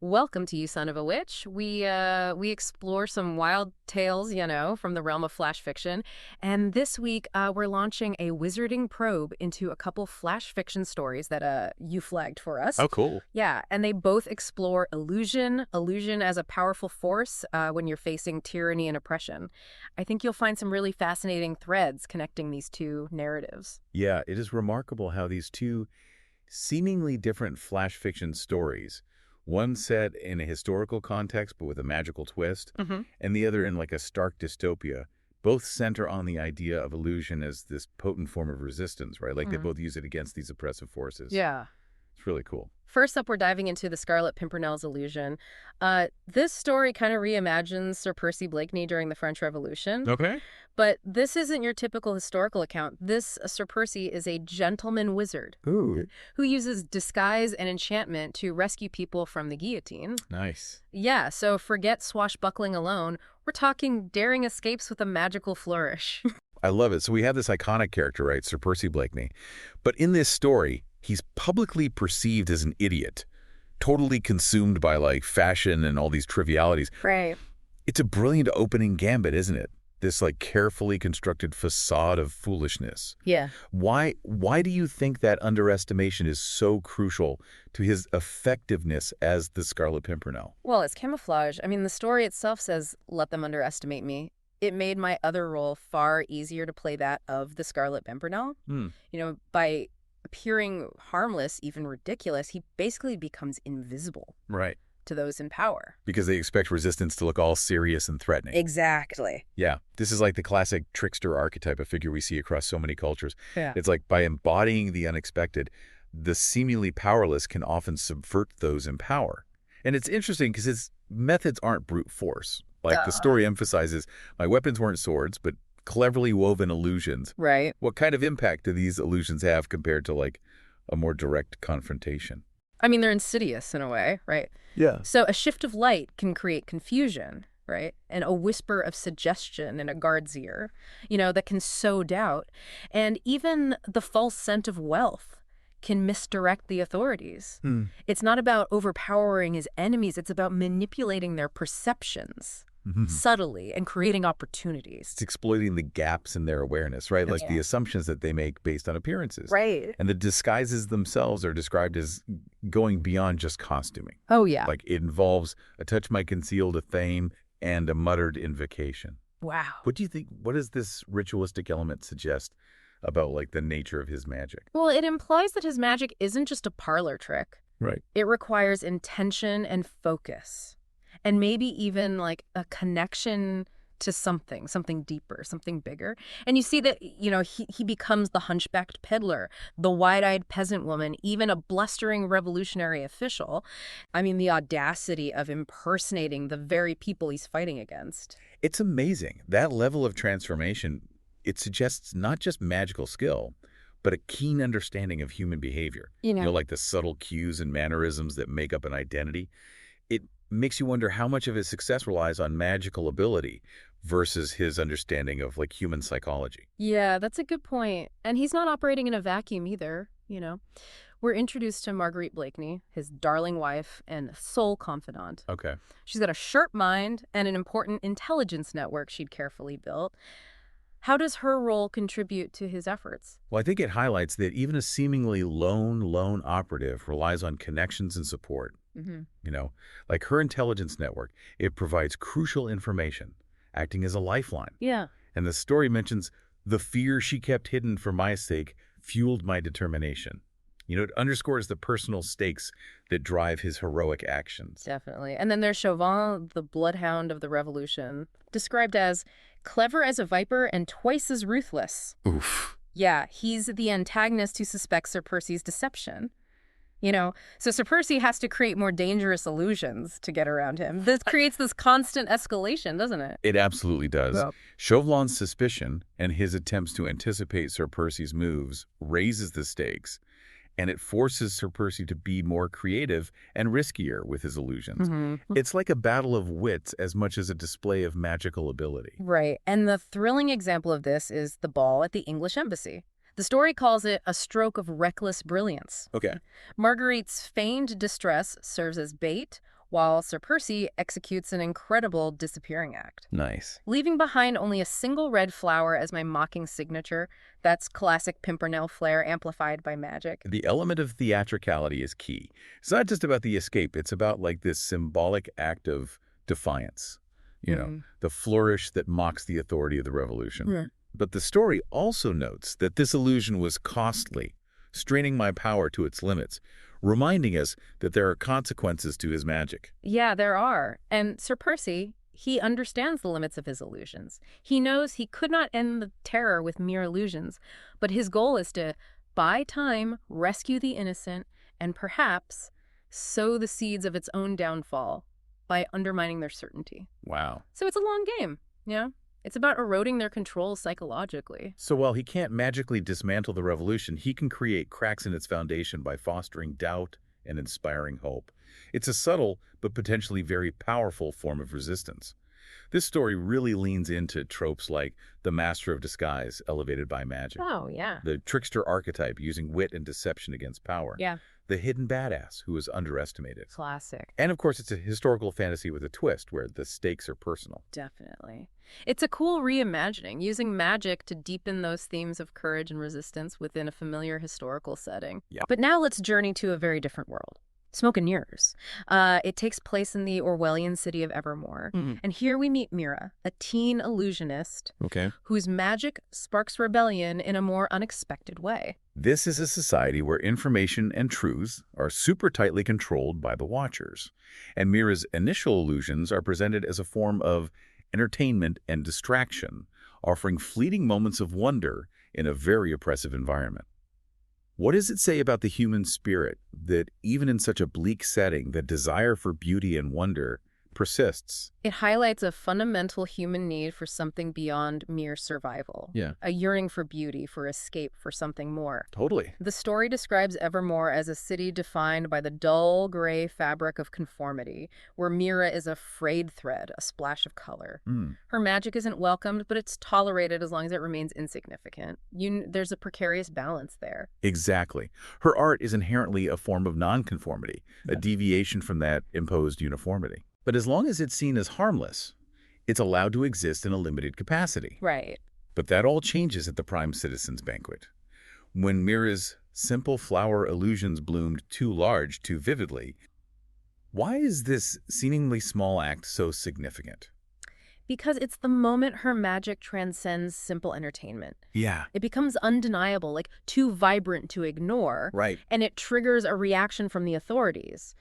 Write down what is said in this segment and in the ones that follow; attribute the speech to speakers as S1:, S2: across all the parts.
S1: Welcome to You Son of a Witch. We explore some wild tales, from the realm of flash fiction. And this week, we're launching a wizarding probe into a couple flash fiction stories that you flagged for us.
S2: Oh, cool.
S1: Yeah, and they both explore illusion as a powerful force when you're facing tyranny and oppression. I think you'll find some really fascinating threads connecting these two narratives.
S2: Yeah, it is remarkable how these two seemingly different flash fiction stories, one set in a historical context but with a magical twist,
S1: Mm-hmm.
S2: and the other in like a stark dystopia, both center on the idea of illusion as this potent form of resistance, right? Like they both use it against these oppressive forces.
S1: Yeah.
S2: It's really cool.
S1: First up, we're diving into the Scarlet Pimpernel's illusion. This story kind of reimagines Sir Percy Blakeney during the French Revolution.
S2: Okay.
S1: But this isn't your typical historical account. This Sir Percy is a gentleman wizard
S2: Ooh,
S1: who uses disguise and enchantment to rescue people from the guillotine.
S2: nice.
S1: Yeah, so forget swashbuckling alone. We're talking daring escapes with a magical flourish.
S2: I love it. So we have this iconic character, right, Sir Percy Blakeney. But in this story, he's publicly perceived as an idiot, totally consumed by like fashion and all these trivialities.
S1: Right.
S2: It's a brilliant opening gambit, isn't it? This like carefully constructed facade of foolishness.
S1: Yeah.
S2: Why do you think that underestimation is so crucial to his effectiveness as the Scarlet Pimpernel?
S1: Well, it's camouflage. I mean, the story itself says, let them underestimate me. It made my other role far easier to play that of the Scarlet Pimpernel.
S2: Hmm.
S1: By appearing harmless, even ridiculous, he basically becomes invisible
S2: Right.
S1: to those in power.
S2: Because they expect resistance to look all serious and threatening.
S1: Exactly.
S2: Yeah. This is like the classic trickster archetype, a figure we see across so many cultures.
S1: Yeah.
S2: It's like by embodying the unexpected, the seemingly powerless can often subvert those in power. And it's interesting because his methods aren't brute force. Like the story emphasizes, my weapons weren't swords, but cleverly woven illusions.
S1: Right.
S2: What kind of impact do these illusions have compared to like a more direct confrontation?
S1: I mean, they're insidious in a way, right?
S2: Yeah.
S1: So a shift of light can create confusion, right? And a whisper of suggestion in a guard's ear, that can sow doubt. And even the false scent of wealth can misdirect the authorities. It's not about overpowering his enemies. It's about manipulating their perceptions subtly and creating opportunities.
S2: It's exploiting the gaps in their awareness, right? Like the assumptions that they make based on appearances.
S1: Right.
S2: And the disguises themselves are described as going beyond just costuming.
S1: Oh, yeah.
S2: Like it involves a touch might conceal a theme and a muttered invocation.
S1: Wow.
S2: What do you think? What does this ritualistic element suggest about like the nature of his magic?
S1: Well, it implies that his magic isn't just a parlor trick.
S2: Right.
S1: It requires intention and focus. And maybe even like a connection to something deeper, something bigger. And you see that, he becomes the hunchbacked peddler, the wide-eyed peasant woman, even a blustering revolutionary official. I mean, the audacity of impersonating the very people he's fighting against.
S2: It's amazing. That level of transformation, it suggests not just magical skill, but a keen understanding of human behavior. Like the subtle cues and mannerisms that make up an identity. It makes you wonder how much of his success relies on magical ability versus his understanding of like human psychology.
S1: Yeah, that's a good point. And he's not operating in a vacuum either, We're introduced to Marguerite Blakeney, his darling wife and sole confidant.
S2: Okay.
S1: She's got a sharp mind and an important intelligence network she'd carefully built. How does her role contribute to his efforts?
S2: Well, I think it highlights that even a seemingly lone operative relies on connections and support. Like her intelligence network, it provides crucial information, acting as a lifeline.
S1: Yeah.
S2: And the story mentions the fear she kept hidden for my sake fueled my determination. It underscores the personal stakes that drive his heroic actions.
S1: Definitely. And then there's Chauvin, the bloodhound of the revolution, described as clever as a viper and twice as ruthless.
S2: Oof.
S1: Yeah, he's the antagonist who suspects Sir Percy's deception. So Sir Percy has to create more dangerous illusions to get around him. This creates this constant escalation, doesn't it?
S2: It absolutely does.
S1: Yep.
S2: Chauvelin's suspicion and his attempts to anticipate Sir Percy's moves raises the stakes, and it forces Sir Percy to be more creative and riskier with his illusions. It's like a battle of wits as much as a display of magical ability.
S1: Right. And the thrilling example of this is the ball at the English embassy. The story calls it a stroke of reckless brilliance.
S2: Okay.
S1: Marguerite's feigned distress serves as bait, while Sir Percy executes an incredible disappearing act.
S2: Nice.
S1: Leaving behind only a single red flower as my mocking signature, that's classic Pimpernel flair amplified by magic.
S2: The element of theatricality is key. It's not just about the escape. It's about like this symbolic act of defiance. The flourish that mocks the authority of the revolution.
S1: Yeah.
S2: But the story also notes that this illusion was costly, straining my power to its limits, reminding us that there are consequences to his magic.
S1: Yeah, there are. And Sir Percy, he understands the limits of his illusions. He knows he could not end the terror with mere illusions, but his goal is to buy time, rescue the innocent, and perhaps sow the seeds of its own downfall by undermining their certainty.
S2: Wow.
S1: So it's a long game, It's about eroding their control psychologically.
S2: So while he can't magically dismantle the revolution, he can create cracks in its foundation by fostering doubt and inspiring hope. It's a subtle but potentially very powerful form of resistance. This story really leans into tropes like the master of disguise elevated by magic.
S1: Oh, yeah.
S2: The trickster archetype using wit and deception against power.
S1: Yeah.
S2: The hidden badass who is underestimated.
S1: Classic.
S2: And of course, it's a historical fantasy with a twist where the stakes are personal.
S1: Definitely. It's a cool reimagining, using magic to deepen those themes of courage and resistance within a familiar historical setting.
S2: Yeah.
S1: But now let's journey to a very different world. Smoke and Mirrors. It takes place in the Orwellian city of Evermore. And here we meet Mira, a teen illusionist whose magic sparks rebellion in a more unexpected way.
S2: This is a society where information and truths are super tightly controlled by the Watchers. And Mira's initial illusions are presented as a form of entertainment and distraction, offering fleeting moments of wonder in a very oppressive environment. What does it say about the human spirit that even in such a bleak setting, the desire for beauty and wonder persists?
S1: It highlights a fundamental human need for something beyond mere survival.
S2: Yeah.
S1: A yearning for beauty, for escape, for something more.
S2: Totally.
S1: The story describes Evermore as a city defined by the dull gray fabric of conformity, where Mira is a frayed thread, a splash of color. Her magic isn't welcomed, but it's tolerated as long as it remains insignificant. There's a precarious balance there.
S2: Exactly. Her art is inherently a form of nonconformity, a deviation from that imposed uniformity. But as long as it's seen as harmless, it's allowed to exist in a limited capacity.
S1: Right.
S2: But that all changes at the Prime Citizens Banquet. When Mira's simple flower illusions bloomed too large, too vividly, why is this seemingly small act so significant?
S1: Because it's the moment her magic transcends simple entertainment.
S2: Yeah.
S1: It becomes undeniable, like too vibrant to ignore.
S2: Right.
S1: And it triggers a reaction from the authorities.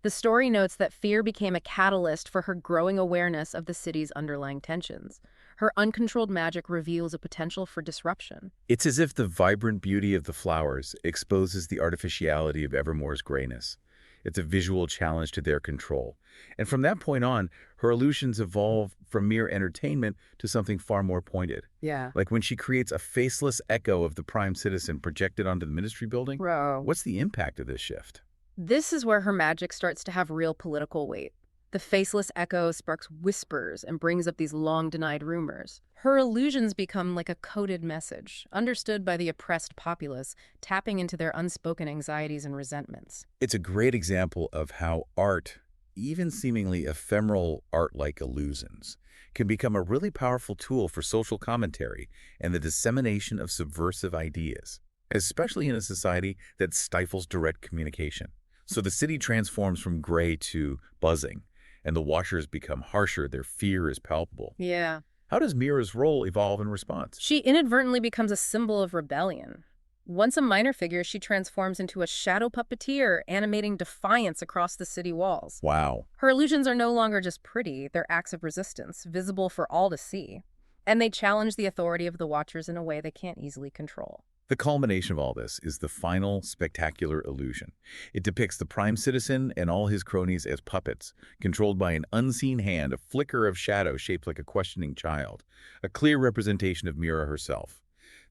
S1: The story notes that fear became a catalyst for her growing awareness of the city's underlying tensions. Her uncontrolled magic reveals a potential for disruption.
S2: It's as if the vibrant beauty of the flowers exposes the artificiality of Evermore's grayness. It's a visual challenge to their control. And from that point on, her illusions evolve from mere entertainment to something far more pointed.
S1: Yeah.
S2: Like when she creates a faceless echo of the Prime Citizen projected onto the Ministry building.
S1: Bro.
S2: What's the impact of this shift?
S1: This is where her magic starts to have real political weight. The faceless echo sparks whispers and brings up these long-denied rumors. Her illusions become like a coded message, understood by the oppressed populace, tapping into their unspoken anxieties and resentments.
S2: It's a great example of how art, even seemingly ephemeral art-like illusions, can become a really powerful tool for social commentary and the dissemination of subversive ideas, especially in a society that stifles direct communication. So the city transforms from gray to buzzing, and the Watchers become harsher, their fear is palpable.
S1: Yeah.
S2: How does Mira's role evolve in response?
S1: She inadvertently becomes a symbol of rebellion. Once a minor figure, she transforms into a shadow puppeteer, animating defiance across the city walls.
S2: Wow.
S1: Her illusions are no longer just pretty, they're acts of resistance, visible for all to see. And they challenge the authority of the Watchers in a way they can't easily control.
S2: The culmination of all this is the final spectacular illusion. It depicts the Prime Citizen and all his cronies as puppets, controlled by an unseen hand, a flicker of shadow shaped like a questioning child, a clear representation of Mira herself.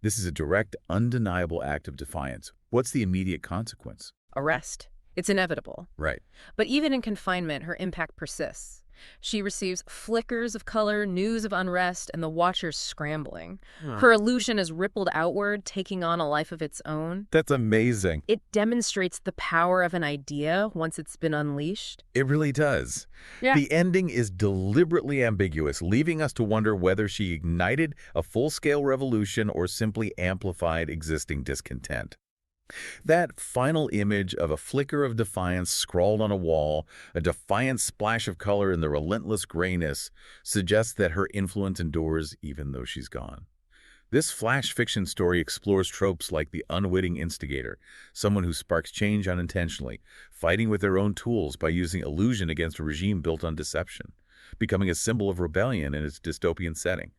S2: This is a direct, undeniable act of defiance. What's the immediate consequence?
S1: Arrest. It's inevitable.
S2: Right.
S1: But even in confinement, her impact persists. She receives flickers of color, news of unrest, and the watcher's scrambling.
S2: Huh.
S1: Her illusion is rippled outward, taking on a life of its own.
S2: That's amazing.
S1: It demonstrates the power of an idea once it's been unleashed.
S2: It really does.
S1: Yeah.
S2: The ending is deliberately ambiguous, leaving us to wonder whether she ignited a full-scale revolution or simply amplified existing discontent. That final image of a flicker of defiance scrawled on a wall, a defiant splash of color in the relentless grayness, suggests that her influence endures even though she's gone. This flash fiction story explores tropes like the unwitting instigator, someone who sparks change unintentionally, fighting with their own tools by using illusion against a regime built on deception, becoming a symbol of rebellion in its dystopian setting.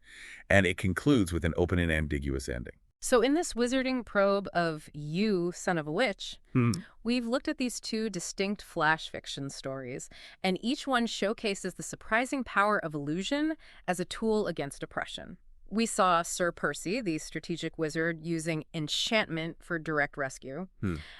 S2: And it concludes with an open and ambiguous ending.
S1: So in this wizarding probe of You, Son of a Witch, we've looked at these two distinct flash fiction stories, and each one showcases the surprising power of illusion as a tool against oppression. We saw Sir Percy, the strategic wizard, using enchantment for direct rescue.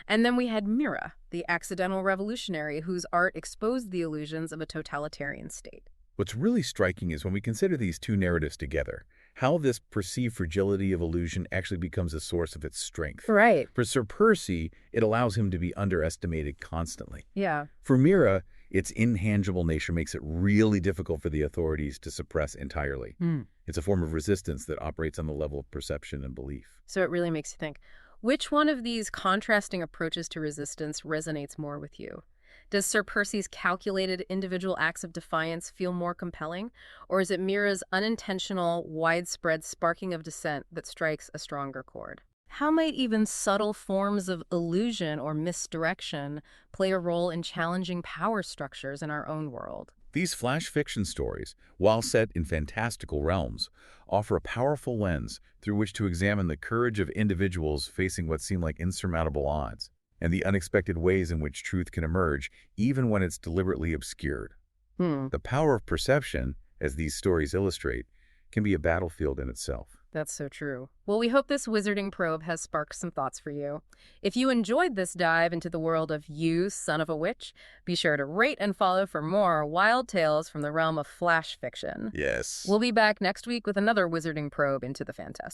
S1: And then we had Mira, the accidental revolutionary whose art exposed the illusions of a totalitarian state.
S2: What's really striking is when we consider these two narratives together, how this perceived fragility of illusion actually becomes a source of its strength.
S1: Right.
S2: For Sir Percy, it allows him to be underestimated constantly.
S1: Yeah.
S2: For Mira, its intangible nature makes it really difficult for the authorities to suppress entirely. It's a form of resistance that operates on the level of perception and belief.
S1: So it really makes you think, which one of these contrasting approaches to resistance resonates more with you? Does Sir Percy's calculated individual acts of defiance feel more compelling, or is it Mira's unintentional, widespread sparking of dissent that strikes a stronger chord? How might even subtle forms of illusion or misdirection play a role in challenging power structures in our own world?
S2: These flash fiction stories, while set in fantastical realms, offer a powerful lens through which to examine the courage of individuals facing what seem like insurmountable odds, and the unexpected ways in which truth can emerge, even when it's deliberately obscured. The power of perception, as these stories illustrate, can be a battlefield in itself.
S1: That's so true. Well, we hope this wizarding probe has sparked some thoughts for you. If you enjoyed this dive into the world of You, Son of a Witch, be sure to rate and follow for more wild tales from the realm of flash fiction.
S2: Yes.
S1: We'll be back next week with another wizarding probe into the fantastic.